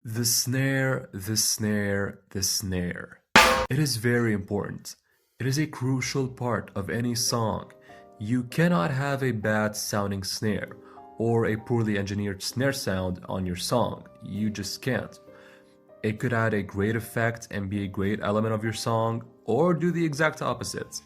The snare, the snare, the snare. It is very important. It is a crucial part of any song. You cannot have a bad sounding snare or a poorly engineered snare sound on your song. You just can't. It could add a great effect and be a great element of your song, or do the exact opposite.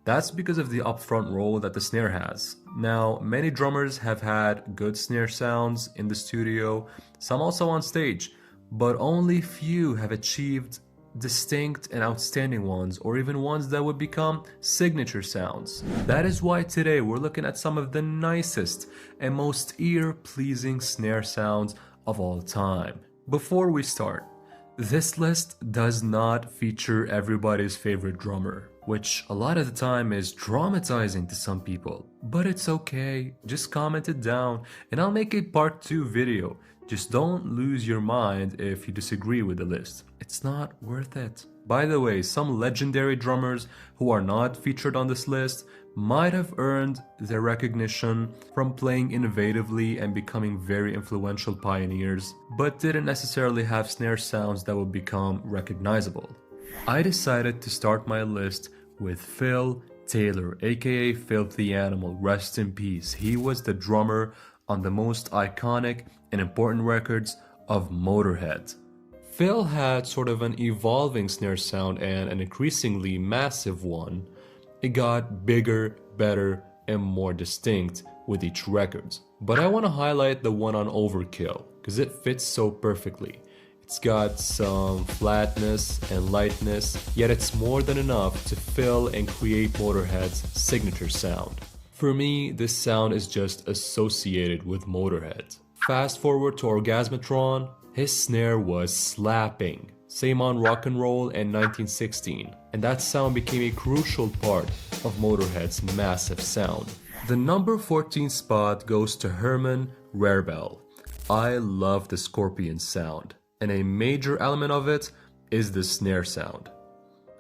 That's because of the upfront role that the snare has. Now, many drummers have had good snare sounds in the studio, some also on stage, but only few have achieved distinct and outstanding ones, or even ones that would become signature sounds. That is why today we're looking at some of the nicest and most ear-pleasing snare sounds of all time. Before we start, this list does not feature everybody's favorite drummer, which a lot of the time is traumatizing to some people. But it's okay, just comment it down and I'll make a part 2 video. Just don't lose your mind if you disagree with the list. It's not worth it. By the way, some legendary drummers who are not featured on this list might have earned their recognition from playing innovatively and becoming very influential pioneers, but didn't necessarily have snare sounds that would become recognizable. I decided to start my list with Phil Taylor, aka Filthy Animal, rest in peace. He was the drummer on the most iconic and important records of Motorhead. Phil had sort of an evolving snare sound and an increasingly massive one. It got bigger, better, and more distinct with each record. But I want to highlight the one on Overkill, because it fits so perfectly. It's got some flatness and lightness, yet it's more than enough to fill and create Motorhead's signature sound. For me, this sound is just associated with Motorhead. Fast forward to Orgasmatron, his snare was slapping. Same on Rock and Roll and 1916, and that sound became a crucial part of Motorhead's massive sound. The number 14 spot goes to Herman Rarebell. I love the Scorpion sound, and a major element of it is the snare sound.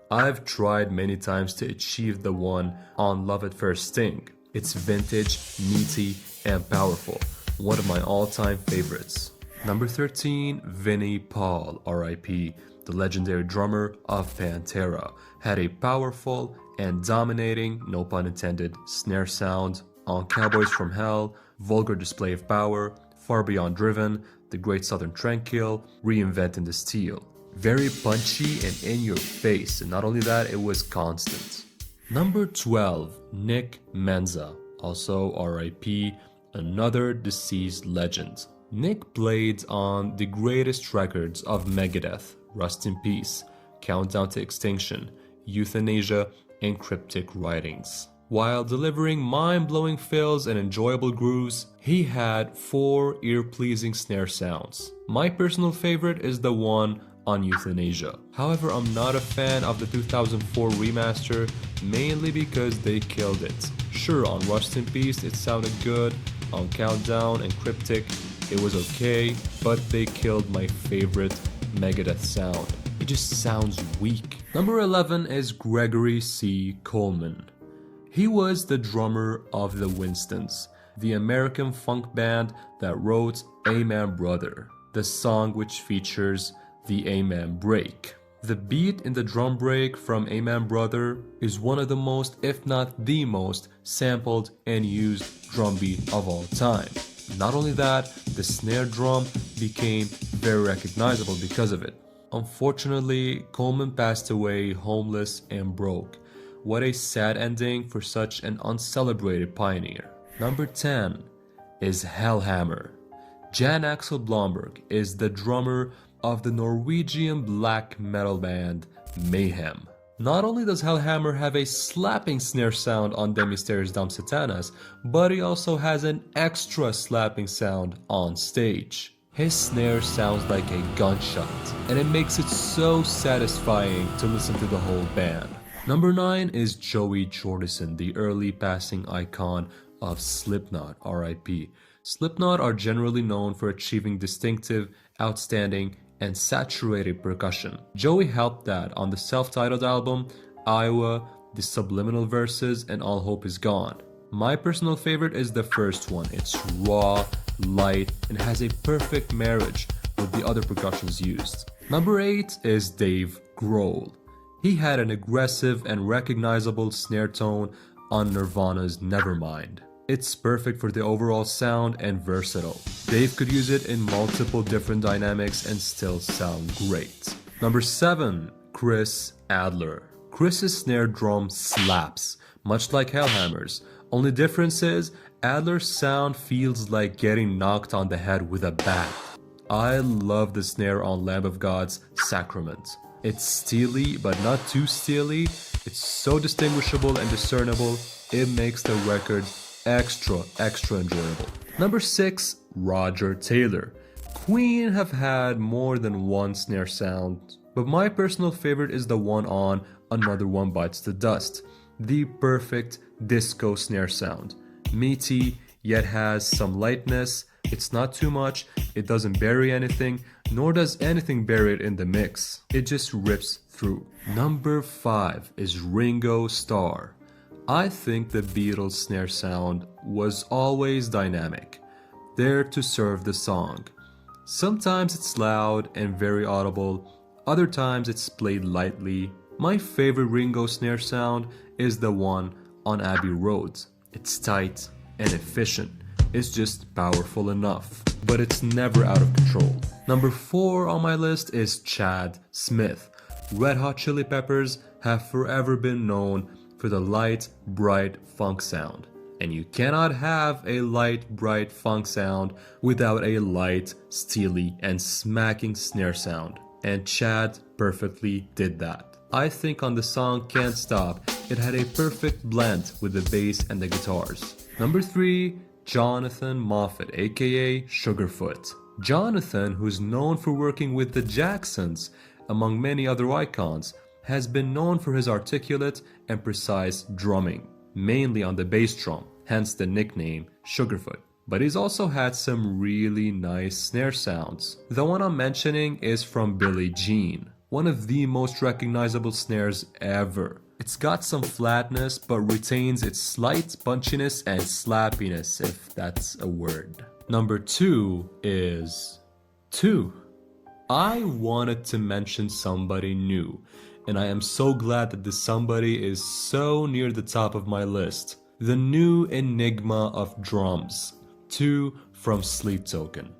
I've tried many times to achieve the one on Love at First Sting. It's vintage, meaty, and powerful. One of my all-time favorites. Number 13, Vinnie Paul, R.I.P., the legendary drummer of Pantera, had a powerful and dominating, no pun intended, snare sound on Cowboys from Hell, Vulgar Display of Power, Far Beyond Driven, The Great Southern Tranquil, Reinventing the Steel. Very punchy and in your face, and not only that, it was constant. Number 12, Nick Menza, also R.I.P., another deceased legend. Nick played on the greatest records of Megadeth, Rust in Peace, Countdown to Extinction, Euthanasia, and Cryptic Writings. While delivering mind-blowing fills and enjoyable grooves, he had 4 ear-pleasing snare sounds. My personal favorite is the one on Euthanasia. However, I'm not a fan of the 2004 remaster, mainly because they killed it. Sure, on Rust in Peace it sounded good, on Countdown and Cryptic it was okay, but they killed my favorite Megadeth sound. It just sounds weak. Number 11 is Gregory C. Coleman. He was the drummer of the Winstons, the American funk band that wrote Amen Brother, the song which features the Amen break. The beat in the drum break from Amen Brother is one of the most, if not the most, sampled and used drum beat of all time. Not only that, the snare drum became very recognizable because of it. Unfortunately, Coleman passed away homeless and broke. What a sad ending for such an uncelebrated pioneer. Number 10 is Hellhammer. Jan Axel Blomberg is the drummer of the Norwegian black metal band Mayhem. Not only does Hellhammer have a slapping snare sound on De Mysteriis Dam Satanas, but he also has an extra slapping sound on stage. His snare sounds like a gunshot, and it makes it so satisfying to listen to the whole band. Number 9 is Joey Jordison, the early passing icon of Slipknot, R.I.P. Slipknot are generally known for achieving distinctive, outstanding, and saturated percussion. Joey helped that on the self-titled album, Iowa, the Subliminal Verses, and All Hope Is Gone. My personal favorite is the first one. It's raw, light, and has a perfect marriage with the other percussions used. Number 8 is Dave Grohl. He had an aggressive and recognizable snare tone on Nirvana's Nevermind. It's perfect for the overall sound and versatile. Dave could use it in multiple different dynamics and still sound great. Number 7, Chris Adler. Chris's snare drum slaps, much like Hellhammer's. Only difference is, Adler's sound feels like getting knocked on the head with a bat. I love the snare on Lamb of God's Sacrament. It's steely, but not too steely. It's so distinguishable and discernible, it makes the record extra enjoyable. Number 6, Roger Taylor. Queen have had more than one snare sound, but my personal favorite is the one on Another One Bites the Dust. The perfect disco snare sound. Meaty, yet has some lightness. It's not too much, it doesn't bury anything, nor does anything bury it in the mix. It just rips through. Number 5 is Ringo Starr. I think the Beatles' snare sound was always dynamic, there to serve the song. Sometimes it's loud and very audible, other times it's played lightly. My favorite Ringo snare sound is the one on Abbey Road. It's tight and efficient, it's just powerful enough, but it's never out of control. Number 4 on my list is Chad Smith. Red Hot Chili Peppers have forever been known for the light, bright funk sound. And you cannot have a light, bright funk sound without a light, steely, and smacking snare sound. And Chad perfectly did that. I think on the song Can't Stop, it had a perfect blend with the bass and the guitars. Number 3, Jonathan Moffett, aka Sugarfoot. Jonathan, who's known for working with the Jacksons, among many other icons, has been known for his articulate and precise drumming, mainly on the bass drum, hence the nickname Sugarfoot. But he's also had some really nice snare sounds. The one I'm mentioning is from Billie Jean, one of the most recognizable snares ever. It's got some flatness but retains its slight punchiness and slappiness, if that's a word. Number 2 is 2. I wanted to mention somebody new, and I am so glad that this somebody is so near the top of my list. The new enigma of drums, 2 from Sleep Token.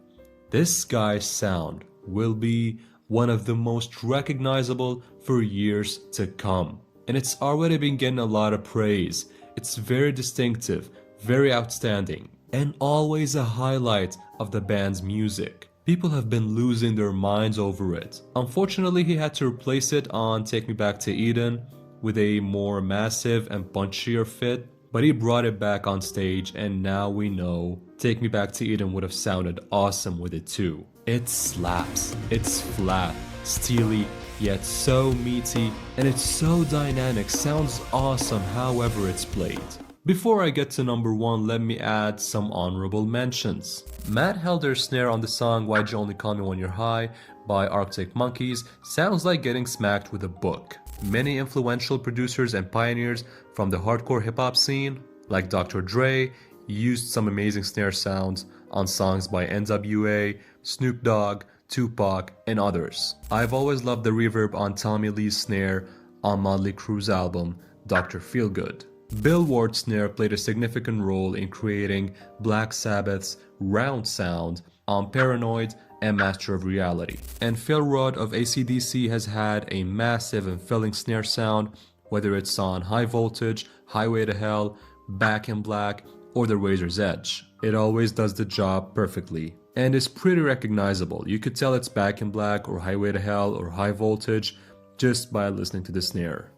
This guy's sound will be one of the most recognizable for years to come. And it's already been getting a lot of praise. It's very distinctive, very outstanding, and always a highlight of the band's music. People have been losing their minds over it. Unfortunately, he had to replace it on Take Me Back to Eden with a more massive and punchier fit, but he brought it back on stage, and now we know Take Me Back to Eden would have sounded awesome with it too. It slaps, it's flat, steely, yet so meaty, and it's so dynamic, sounds awesome however it's played. Before I get to number 1, let me add some honorable mentions. Matt Helder's snare on the song Why'd You Only Call Me When You're High by Arctic Monkeys sounds like getting smacked with a book. Many influential producers and pioneers from the hardcore hip-hop scene, like Dr. Dre, used some amazing snare sounds on songs by NWA, Snoop Dogg, Tupac, and others. I've always loved the reverb on Tommy Lee's snare on Motley Crue's album, Dr. Feelgood. Bill Ward's snare played a significant role in creating Black Sabbath's round sound on Paranoid and Master of Reality. And Phil Rudd of AC/DC has had a massive and filling snare sound, whether it's on High Voltage, Highway to Hell, Back in Black, or The Razor's Edge. It always does the job perfectly, and is pretty recognizable. You could tell it's Back in Black or Highway to Hell or High Voltage just by listening to the snare.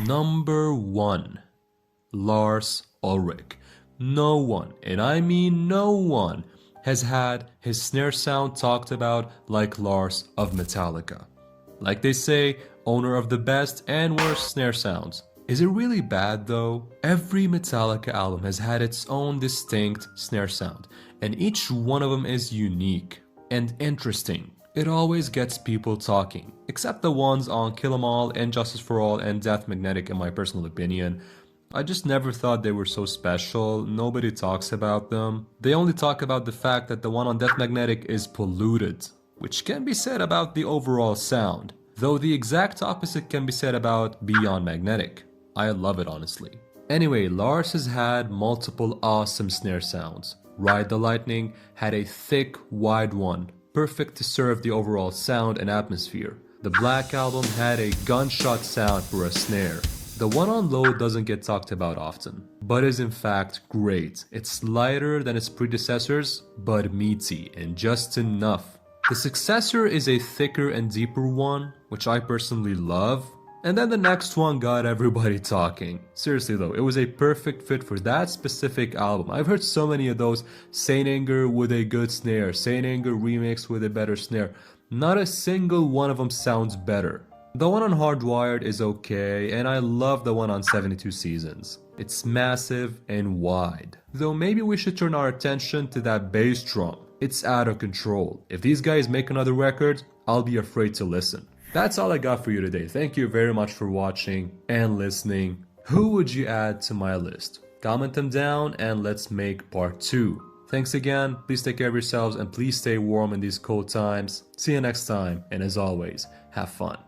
Number 1, Lars Ulrich. No one, and I mean no one, has had his snare sound talked about like Lars of Metallica. Like they say, owner of the best and worst snare sounds. Is it really bad though? Every Metallica album has had its own distinct snare sound, and each one of them is unique and interesting. It always gets people talking, except the ones on Kill 'Em All, Injustice for All, and Death Magnetic in my personal opinion. I just never thought they were so special. Nobody talks about them. They only talk about the fact that the one on Death Magnetic is polluted, which can be said about the overall sound, though the exact opposite can be said about Beyond Magnetic. I love it, honestly. Anyway, Lars has had multiple awesome snare sounds. Ride the Lightning had a thick, wide one, perfect to serve the overall sound and atmosphere. The Black Album had a gunshot sound for a snare. The one on Load doesn't get talked about often, but is in fact great. It's lighter than its predecessors, but meaty and just enough. The successor is a thicker and deeper one, which I personally love. And then the next one got everybody talking. Seriously though, it was a perfect fit for that specific album. I've heard so many of those, Saint Anger with a good snare, Saint Anger remix with a better snare. Not a single one of them sounds better. The one on Hardwired is okay, and I love the one on 72 Seasons. It's massive and wide. Though maybe we should turn our attention to that bass drum. It's out of control. If these guys make another record, I'll be afraid to listen. That's all I got for you today. Thank you very much for watching and listening. Who would you add to my list? Comment them down and let's make part 2. Thanks again, please take care of yourselves and please stay warm in these cold times. See you next time, and as always, have fun.